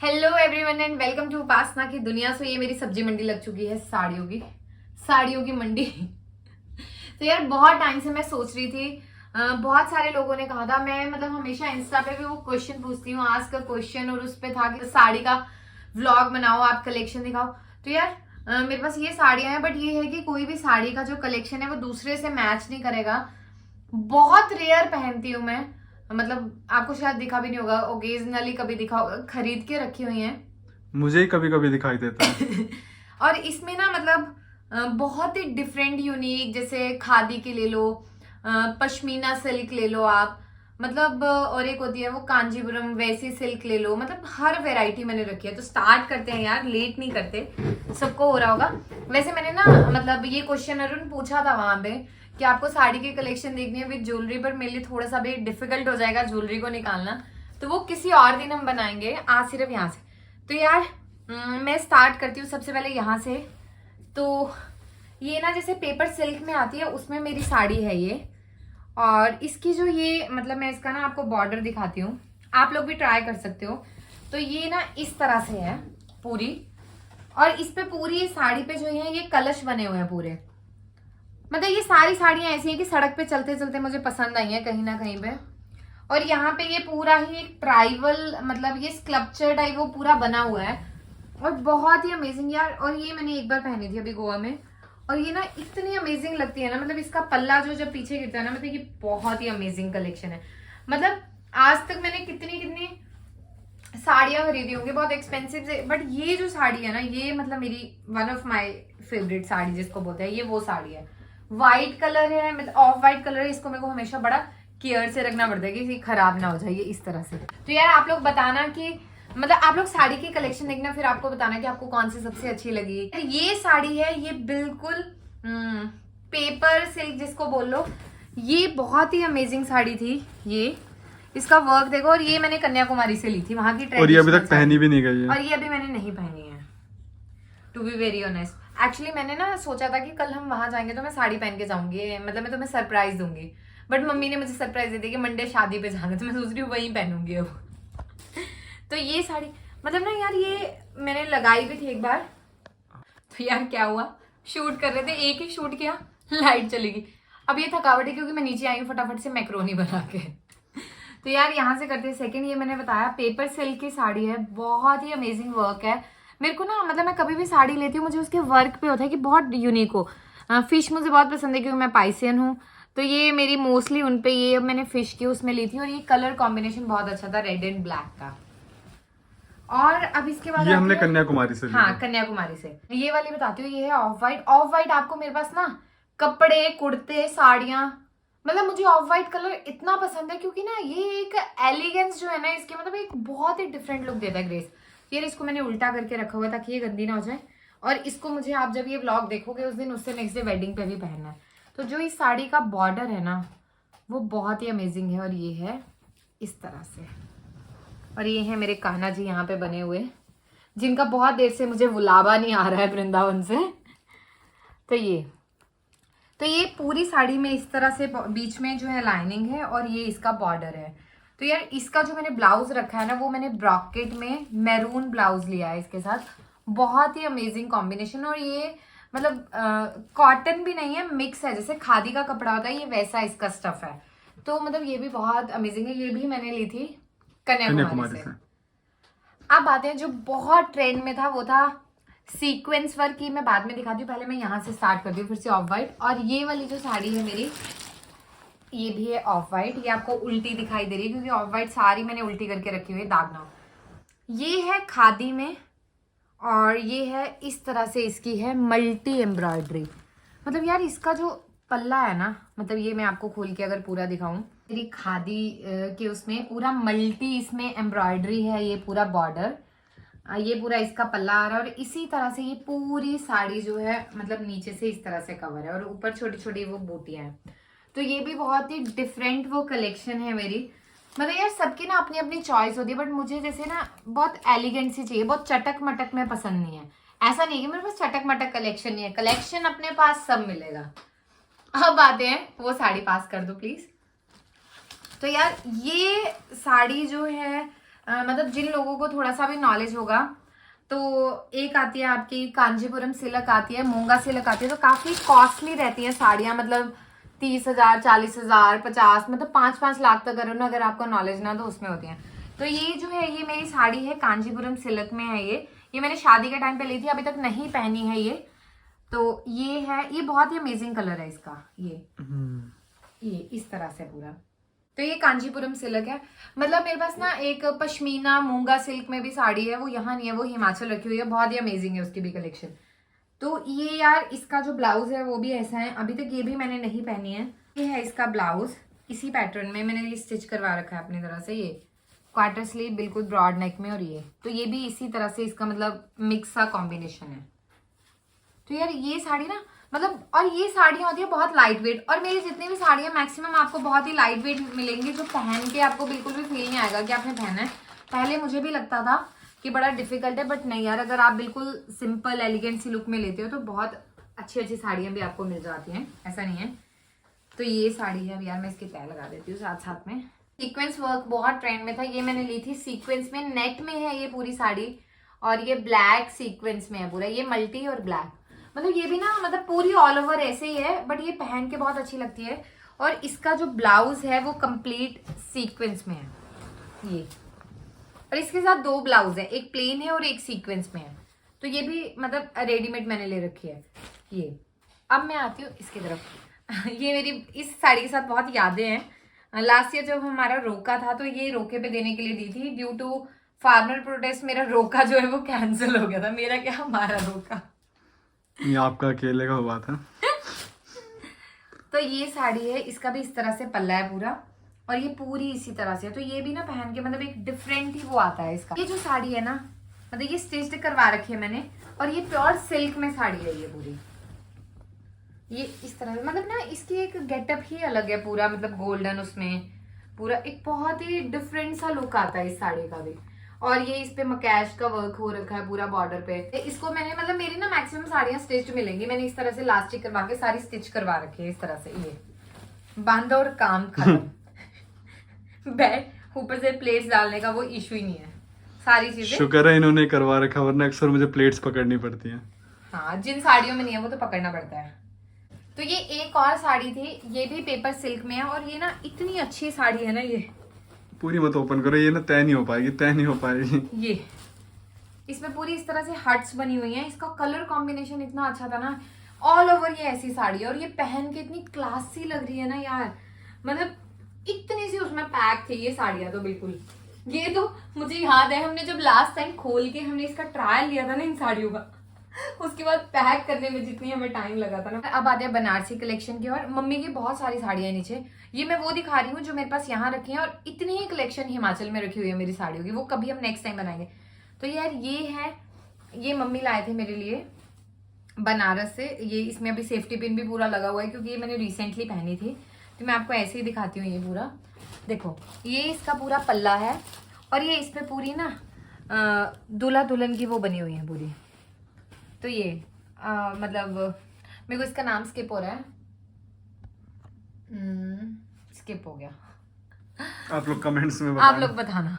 Hello everyone and welcome to Upasana की दुनिया। सो ये मेरी सब्जी मंडी लग चुकी है, साड़ियों की मंडी। तो यार बहुत टाइम से मैं सोच रही थी, बहुत सारे लोगों ने कहा था, मैं मतलब हमेशा इंस्टा पे भी वो क्वेश्चन पूछती हूँ, आज का क्वेश्चन, और उस पे था कि साड़ी का व्लॉग बनाओ, आप कलेक्शन दिखाओ। तो यार मेरे पास ये साड़ियां हैं, बट ये है कि कोई भी साड़ी का जो कलेक्शन है वो दूसरे से मैच नहीं करेगा। बहुत रेयर पहनती हूँ मैं, मतलब आपको शायद दिखा भी नहीं होगा, ओकेजनली कभी दिखा होगा, खरीद के रखी हुई हैं। मुझे ही कभी कभी दिखाई देता है। और इसमें ना मतलब बहुत ही डिफरेंट यूनिक, जैसे खादी की ले लो, पश्मीना सिल्क ले लो आप, मतलब और एक होती है वो कांजीपुरम वैसी सिल्क ले लो, मतलब हर वैरायटी मैंने रखी है। तो स्टार्ट करते हैं यार, लेट नहीं करते, सबको हो रहा होगा। वैसे मैंने ना मतलब ये क्वेश्चन अरुण पूछा था वहां पे कि आपको साड़ी की कलेक्शन देखनी है विद ज्वेलरी, पर मेरे लिए थोड़ा सा भी डिफिकल्ट हो जाएगा ज्वेलरी को निकालना, तो वो किसी और दिन हम बनाएंगे, आज सिर्फ यहाँ से। तो यार मैं स्टार्ट करती हूँ सबसे पहले यहाँ से। तो ये ना जैसे पेपर सिल्क में आती है, उसमें मेरी साड़ी है ये। और इसकी जो ये मतलब मैं इसका ना आपको बॉर्डर दिखाती हूँ, आप लोग भी ट्राई कर सकते हो। तो ये ना इस तरह से है पूरी, और इस पे पूरी साड़ी पे जो है ये कलश बने हुए हैं पूरे। मतलब ये सारी साड़ियां ऐसी हैं कि सड़क पे चलते चलते मुझे पसंद आई हैं कहीं ना कहीं पे। और यहाँ पे ये पूरा ही एक ट्राइबल, मतलब ये स्कल्पचर टाइप वो पूरा बना हुआ है, और बहुत ही अमेजिंग यार। और ये मैंने एक बार पहनी थी अभी गोवा में, और ये ना इतनी अमेजिंग लगती है ना, मतलब इसका पल्ला जो जब पीछे गिरता है ना, मतलब ये बहुत ही अमेजिंग कलेक्शन है। मतलब आज तक मैंने कितनी कितनी साड़ियां खरीदी होंगी बहुत एक्सपेंसिव से, बट ये जो साड़ी है ना, ये मतलब मेरी one of my favourite sari जिसको बोलते हैं, ये वो साड़ी है। व्हाइट कलर है, मतलब ऑफ व्हाइट कलर है, इसको मेरे को हमेशा बड़ा केयर से रखना पड़ता है कि खराब ना हो जाए ये इस तरह से। तो यार आप लोग बताना कि मतलब आप लोग साड़ी की कलेक्शन देखना, फिर आपको बताना कि आपको कौन सी सबसे अच्छी लगी। ये साड़ी है, ये बिल्कुल पेपर सिल्क जिसको बोल लो, ये बहुत ही अमेजिंग साड़ी थी। ये इसका वर्क देखो, और ये मैंने कन्याकुमारी से ली थी, वहां की और ये अभी ट्रेडिशनल तक पहनी भी नहीं गई साड़ी, है। और ये अभी मैंने नहीं पहनी है, to be very honest. Actually मैंने ना सोचा था कि कल हम वहां जाएंगे तो मैं साड़ी पहन के जाऊंगी, मतलब मैं तुम्हें सरप्राइज दूंगी, बट मम्मी ने मुझे सरप्राइज दे दी कि मंडे शादी पे जाना, तो मैं सोच रही हूँ वहीं पहनूंगी अब। तो ये साड़ी मतलब ना यार, ये मैंने लगाई भी थी एक बार। तो यार क्या हुआ, शूट कर रहे थे, एक ही शूट किया, लाइट चली गई। अब ये थकावट है क्योंकि मैं नीचे आई हूँ फटाफट से मैक्रोनी बना के। तो यार यहाँ से करते हैं सेकंड। ये मैंने बताया पेपर सिल्क की साड़ी है, बहुत ही अमेजिंग वर्क है। मेरे को ना मतलब मैं कभी भी साड़ी लेती हूँ, मुझे उसके वर्क पे होता है कि बहुत यूनिक हो। फिश मुझे बहुत पसंद है क्योंकि मैं पाइसियन हूँ, तो ये मेरी मोस्टली उन पे, ये मैंने फिश की उसमें ली थी, और ये कलर कॉम्बिनेशन बहुत अच्छा था, रेड एंड ब्लैक का। और अब इसके बाद ये आती हमने है, कन्याकुमारी से ली हाँ है। कन्याकुमारी से। ये वाली बताती हूँ, ये है ऑफ वाइट। ऑफ वाइट आपको मेरे पास ना कपड़े, कुर्ते, साड़ियां, मतलब मुझे ऑफ वाइट कलर इतना पसंद है क्योंकि ना ये एक एलिगेंस जो है ना इसके, मतलब एक बहुत ही डिफरेंट लुक देता है, ग्रेस। ये इसको मैंने उल्टा करके रखा हुआ है ताकि ये गंदी ना हो जाए, और इसको मुझे आप जब ये व्लॉग देखोगे उस दिन, उससे नेक्स्ट डे वेडिंग पे भी पहनना है। तो जो इस साड़ी का बॉर्डर है ना वो बहुत ही अमेजिंग है, और ये है इस तरह से। और ये है मेरे कान्हा जी यहाँ पे बने हुए, जिनका बहुत देर से मुझे बुलावा नहीं आ रहा है वृंदावन से। तो ये पूरी साड़ी में इस तरह से बीच में जो है लाइनिंग है, और ये इसका बॉर्डर है। तो यार इसका जो मैंने ब्लाउज रखा है ना, वो मैंने ब्रॉकेट में मैरून ब्लाउज लिया है इसके साथ, बहुत ही अमेजिंग कॉम्बिनेशन। और ये मतलब कॉटन भी नहीं है, मिक्स है, जैसे खादी का कपड़ा होता है ये वैसा इसका स्टफ है। तो मतलब ये भी बहुत अमेजिंग है, ये भी मैंने ली थी कन्याकुमारी कन्याकुमारी से। से। अब बात है जो बहुत ट्रेंड में था, वो था सीक्वेंस वर्क की, मैं बाद में दिखाती हूँ, पहले मैं यहाँ से स्टार्ट करती हूँ फिर से ऑफ वाइट। और ये वाली जो साड़ी है मेरी, ये भी है ऑफ वाइट। ये आपको उल्टी दिखाई दे रही है क्योंकि ऑफ वाइट सारी मैंने उल्टी करके रखी हुई है, दाग ना हो। ये है खादी में, और ये है इस तरह से, इसकी है मल्टी एम्ब्रॉयडरी। मतलब यार इसका जो पल्ला है ना, मतलब ये मैं आपको खोल के अगर पूरा दिखाऊं, मेरी खादी के उसमें पूरा मल्टी इसमें एम्ब्रॉयडरी है, ये पूरा बॉर्डर, ये पूरा इसका पल्ला आ रहा है, और इसी तरह से ये पूरी साड़ी जो है मतलब नीचे से इस तरह से कवर है, और ऊपर छोटी छोटी वो बूटियां हैं। तो ये भी बहुत ही डिफरेंट वो कलेक्शन है मेरी। मतलब यार सबकी ना अपनी अपनी चॉइस होती है, बट मुझे जैसे ना बहुत एलिगेंट सी चाहिए, बहुत चटक मटक में पसंद नहीं है। ऐसा नहीं है कि मेरे पास चटक मटक कलेक्शन नहीं है, कलेक्शन अपने पास सब मिलेगा। अब आते हैं, वो साड़ी पास कर दो प्लीज। तो यार ये साड़ी जो है मतलब जिन लोगों को थोड़ा सा भी नॉलेज होगा, तो एक आती है आपकी कांजीपुरम सिल्क आती है, मूंगा सिल्क आती है, तो काफी कॉस्टली रहती है साड़ियां, मतलब 30,000, 40,000, 50, मतलब 5-5 लाख तक अगर आपको नॉलेज ना तो उसमें होती है। तो ये जो है ये मेरी साड़ी है, कांजीपुरम सिल्क में है ये मैंने शादी के टाइम पे ली थी, अभी तक नहीं पहनी है ये। तो ये है, ये बहुत ही अमेजिंग कलर है इसका, ये इस तरह से पूरा। तो ये कांजीपुरम सिल्क है। मतलब मेरे पास ना एक पश्मीना मूंगा सिल्क में भी साड़ी है, वो यहाँ नहीं है, वो हिमाचल रखी हुई है, बहुत ही अमेजिंग है उसकी भी कलेक्शन। तो ये यार इसका जो ब्लाउज है वो भी ऐसा है, अभी तक ये भी मैंने नहीं पहनी है। ये है इसका ब्लाउज, इसी पैटर्न में मैंने ये स्टिच करवा रखा है अपनी तरह से, ये क्वार्टर स्लीव बिल्कुल ब्रॉड नेक में, और ये तो ये भी इसी तरह से इसका मतलब मिक्स सा कॉम्बिनेशन है। तो यार ये साड़ी ना मतलब, और ये साड़ियाँ होती है बहुत लाइट वेट, और मेरी जितनी भी साड़ियाँ मैक्सिमम आपको बहुत ही लाइट वेट मिलेंगी, जो पहन के आपको बिल्कुल भी फील नहीं आएगा कि आपने पहना है। पहले मुझे भी लगता था कि बड़ा डिफिकल्ट है, बट नहीं यार, अगर आप बिल्कुल सिंपल एलिगेंट सी लुक में लेते हो तो बहुत अच्छी अच्छी साड़ियाँ भी आपको मिल जाती हैं, ऐसा नहीं है। तो ये साड़ी है, अब यार मैं इसकी तय लगा देती हूँ साथ साथ में। सीक्वेंस वर्क बहुत ट्रेंड में था, ये मैंने ली थी सीक्वेंस में, नेट में है ये पूरी साड़ी, और ये ब्लैक सीक्वेंस में है पूरा, ये मल्टी और ब्लैक, मतलब ये भी ना मतलब पूरी ऑल ओवर ऐसे ही है, बट ये पहन के बहुत अच्छी लगती है। और इसका जो ब्लाउज है वो कंप्लीट सीक्वेंस में है ये, और इसके साथ 2 ब्लाउज है, एक प्लेन है और एक सीक्वेंस में है। तो ये भी मतलब रेडीमेड मैंने ले रखी है ये। अब मैं आती हूँ इसकी तरफ ये मेरी इस साड़ी के साथ बहुत यादें हैं। लास्ट ईयर जब हमारा रोका था तो ये रोके पे देने के लिए दी थी, ड्यू टू फार्मर प्रोटेस्ट मेरा रोका जो है वो कैंसिल हो गया था। मेरा क्या, हमारा रोका, ये आपका अकेले का हुआ था। तो ये साड़ी है, इसका भी इस तरह से पल्ला है पूरा, और ये पूरी इसी तरह से है। तो ये भी ना पहन के मतलब एक डिफरेंट ही वो आता है इसका। ये जो साड़ी है ना, मतलब ये स्टिच्ड करवा रखी है मैंने, और ये प्योर सिल्क में साड़ी है ये पूरी, ये इस तरह से, मतलब ना इसकी एक गेटअप ही अलग है पूरा, मतलब गोल्डन उसमें पूरा एक बहुत ही डिफरेंट सा लुक आता है इस साड़ी का भी। और ये इस पे मकैश का वर्क हो रखा है पूरा बॉर्डर पे। इसको मैंने मतलब मेरी ना मैक्सिमम साड़ियां स्टिच्ड मिलेंगी, मैंने इस तरह से लास्टिक करवा के सारी स्टिच करवा रखी है इस तरह से। ये बंद और काम खत्म बैठ ऊपर से प्लेट्स डालने का वो इशू ही नहीं है, सारी चीजें। शुक्र है इन्होंने करवा रखा, वरना अक्सर मुझे प्लेट्स पकड़नी पड़ती हैं। हाँ, जिन साड़ियों में नहीं है वो तो पकड़ना पड़ता है। तो ये एक और साड़ी थी, ये भी पेपर सिल्क में है, और ये ना इतनी अच्छी साड़ी है ना, ये पूरी मत ओपन करो, ये ना तय नहीं हो पाएगी, तय नहीं हो पाएगी। ये इसमें पूरी इस तरह से हर्ट्स बनी हुई हैं, इसका कलर कॉम्बिनेशन इतना अच्छा था ना, ऑल ओवर ये ऐसी साड़ी है, और ये पहन के इतनी क्लासी लग रही है ना यार, मतलब इतनी सी उसमें पैक थी ये साड़ियां तो बिल्कुल। ये तो मुझे याद है हमने जब लास्ट टाइम खोल के हमने इसका ट्रायल लिया था ना इन साड़ियों का, उसके बाद पैक करने में जितनी हमें टाइम लगा था ना। अब आते हैं बनारसी कलेक्शन की, और मम्मी की बहुत सारी साड़ियां नीचे, ये मैं वो दिखा रही हूँ जो मेरे पास यहाँ रखी है, और इतनी ही कलेक्शन हिमाचल में रखी हुई है मेरी साड़ियों की, वो कभी हम नेक्स्ट टाइम बनाएंगे। तो यार ये है, ये मम्मी लाए थे मेरे लिए बनारस से, ये इसमें अभी सेफ्टी पिन भी पूरा लगा हुआ है क्योंकि ये मैंने रिसेंटली पहनी थी। तो मैं आपको ऐसे ही दिखाती हूँ, ये पूरा देखो, ये इसका पूरा पल्ला है, और ये इसमें पूरी ना दूल्हा दुल्हन की वो बनी हुई है पूरी। तो ये मतलब मेरे को इसका नाम स्किप हो रहा है, स्किप हो गया, आप लोग कमेंट्स में आप लोग बताना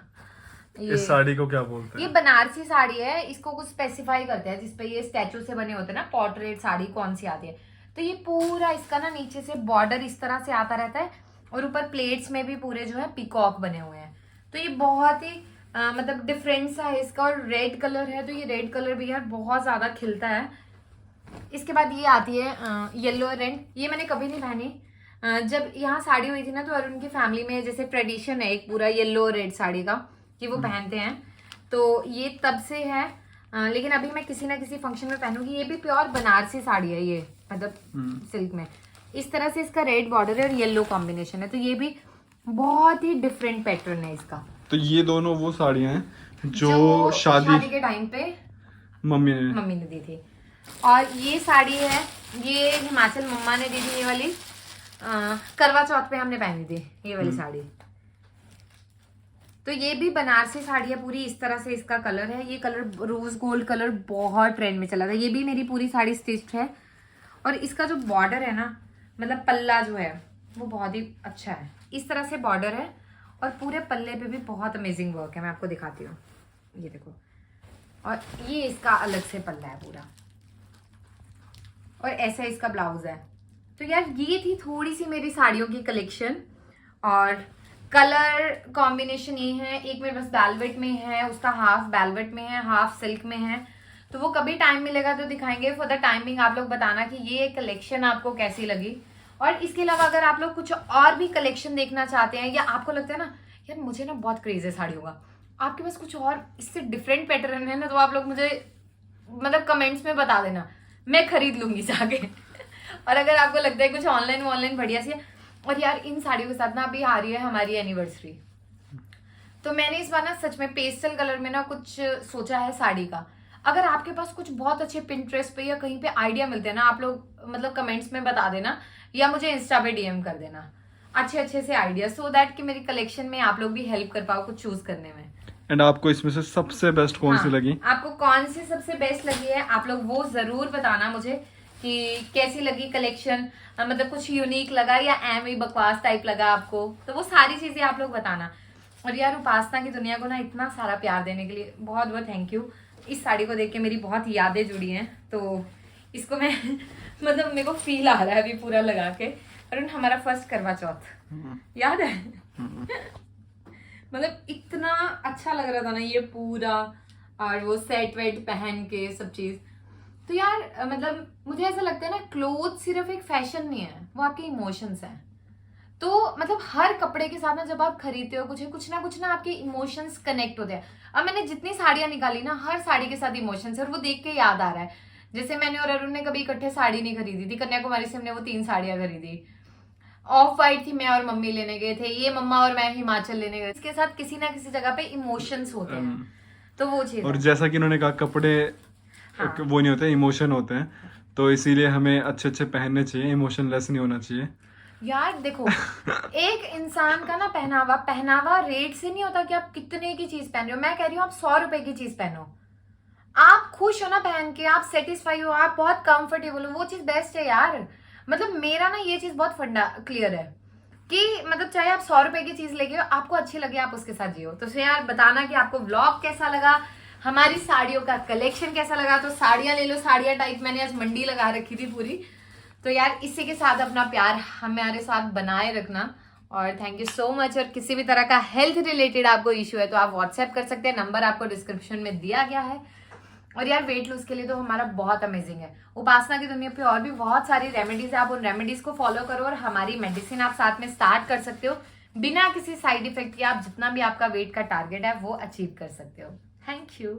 इस साड़ी को क्या बोलते हैं। ये बनारसी साड़ी है, इसको कुछ स्पेसिफाई करते हैं जिसपे ये स्टैचू से बने होते हैं ना, पोर्ट्रेट साड़ी कौन सी आती है। तो ये पूरा इसका ना नीचे से बॉर्डर इस तरह से आता रहता है, और ऊपर प्लेट्स में भी पूरे जो है पीकॉक बने हुए हैं। तो ये बहुत ही मतलब डिफरेंट सा है इसका, और रेड कलर है, तो ये रेड कलर भी यार बहुत ज्यादा खिलता है। इसके बाद ये आती है येलो रेड, ये मैंने कभी नहीं पहनी। जब यहाँ साड़ी हुई थी ना, तो अरुण की फैमिली में जैसे ट्रेडिशन है एक पूरा येलो रेड साड़ी का कि वो पहनते हैं, तो ये तब से है। लेकिन अभी मैं किसी ना किसी फंक्शन में पहनूंगी। ये भी प्योर बनारसी साड़ी है ये, मतलब सिल्क में इस तरह से इसका रेड बॉर्डर है और येलो कॉम्बिनेशन है, तो ये भी बहुत ही डिफरेंट पैटर्न है इसका। तो ये दोनों वो साड़ियां हैं जो शादी के टाइम पे मम्मी ने दी थी। और ये साड़ी है, ये हिमाचल मम्मा ने दी थी, ये वाली करवा चौथ पे हमने पहनी थी ये वाली साड़ी। तो ये भी बनारसी साड़ी है पूरी, इस तरह से इसका कलर है। ये कलर रोज गोल्ड कलर बहुत ट्रेंड में चला था। ये भी मेरी पूरी साड़ी स्टिच्ड है, और इसका जो बॉर्डर है ना, मतलब पल्ला जो है वो बहुत ही अच्छा है, इस तरह से बॉर्डर है। और पूरे पल्ले पे भी बहुत अमेजिंग वर्क है। मैं आपको दिखाती हूँ, ये देखो, और ये इसका अलग से पल्ला है पूरा, और ऐसा इसका ब्लाउज है। तो यार ये थी थोड़ी सी मेरी साड़ियों की कलेक्शन, और कलर कॉम्बिनेशन ये है, एक मेरे पास वेलवेट में है, उसका हाफ वेलवेट में है, हाफ सिल्क में है। तो वो कभी टाइम मिलेगा तो दिखाएंगे। फॉर द टाइमिंग आप लोग बताना कि ये कलेक्शन आपको कैसी लगी। और इसके अलावा अगर आप लोग कुछ और भी कलेक्शन देखना चाहते हैं, या आपको लगता है ना यार मुझे ना बहुत क्रेज है साड़ियों का, आपके पास कुछ और इससे डिफरेंट पैटर्न है ना, तो आप लोग मुझे मतलब कमेंट्स में बता देना, मैं खरीद लूंगी जाके। और अगर आपको लगता है कुछ ऑनलाइन बढ़िया सी है, और यार इन साड़ियों के साथ ना अभी आ रही है हमारी एनिवर्सरी, तो मैंने इस बार ना सच में पेस्टल कलर में ना कुछ सोचा है साड़ी का। अगर आपके पास कुछ बहुत अच्छे पिंटरेस्ट पे या कहीं पे आइडिया मिलते हैं ना, आप लोग मतलब कमेंट्स में बता देना, या मुझे इंस्टा पे डीएम कर देना अच्छे से आइडिया, सो दैट कि मेरी कलेक्शन में आप लोग भी हेल्प कर पाओ कुछ चूज करने में। एंड आपको इसमें से सबसे बेस्ट कौन सी लगी? आपको कौन सी सबसे बेस्ट लगी है, आप लोग वो जरूर बताना मुझे कि कैसी लगी कलेक्शन, मतलब कुछ यूनिक लगा या एम ही बकवास टाइप लगा आपको, तो वो सारी चीजें आप लोग बताना। और यार उपासना की दुनिया को ना इतना सारा प्यार देने के लिए बहुत बहुत थैंक यू। इस साड़ी को देख के मेरी बहुत यादें जुड़ी हैं, तो इसको मैं मतलब मेरे को फील आ रहा है अभी पूरा लगा के। और हमारा फर्स्ट करवा चौथ याद है मतलब इतना अच्छा लग रहा था ना ये पूरा, और वो सेट वेट पहन के सब चीज। तो यार मतलब मुझे ऐसा लगता है ना, क्लोथ सिर्फ एक फैशन नहीं है, वो आपके इमोशंस हैं। तो मतलब हर कपड़े के साथ ना जब आप खरीदते हो कुछ ना आपके इमोशंस कनेक्ट होते हैं। अब मैंने जितनी साड़ियां निकाली ना, हर साड़ी के साथ इमोशंस है, और वो देख के याद आ रहा है। जैसे मैंने और अरुण ने कभी इकट्ठे साड़ी नहीं खरीदी थी, कन्याकुमारी से हमने वो 3 साड़ियां खरीदी। ऑफ वाइट थी, मैं और मम्मी लेने गए थे, ये मम्मा और मैं हिमाचल लेने गए। इसके साथ किसी ना किसी जगह पे इमोशंस होते हैं, तो वो चीज। और जैसा कि उन्होंने कहा कपड़े वो नहीं होते, इमोशन होते हैं, तो इसीलिए हमें अच्छे पहनने चाहिए, इमोशनलेस नहीं होना चाहिए। यार देखो एक इंसान का ना पहनावा रेट से नहीं होता कि आप कितने की चीज पहन रहे हो। मैं कह रही हूँ आप 100 रुपए की चीज पहनो, आप खुश हो ना पहन के, आप सेटिस्फाई हो, आप बहुत कंफर्टेबल हो, वो चीज बेस्ट है यार। मतलब मेरा ना ये चीज बहुत क्लियर है कि मतलब चाहे आप 100 रुपए की चीज लेके हो, आपको अच्छी लगे आप उसके साथ जियो। तो यार बताना कि आपको व्लॉग कैसा लगा, हमारी साड़ियों का कलेक्शन कैसा लगा। तो साड़ियां ले लो, साड़ियां टाइप मैंने आज मंडी लगा रखी थी पूरी। तो यार इसी के साथ अपना प्यार हमारे साथ बनाए रखना, और थैंक यू सो मच। और किसी भी तरह का हेल्थ रिलेटेड आपको इश्यू है तो आप व्हाट्सएप कर सकते हैं, नंबर आपको डिस्क्रिप्शन में दिया गया है। और यार वेट लूज के लिए तो हमारा बहुत अमेजिंग है। उपासना की दुनिया पे और भी बहुत सारी रेमेडीज है, आप उन रेमेडीज को फॉलो करो, और हमारी मेडिसिन आप साथ में स्टार्ट कर सकते हो बिना किसी साइड इफेक्ट के। आप जितना भी आपका वेट का टारगेट है वो अचीव कर सकते हो। Thank you.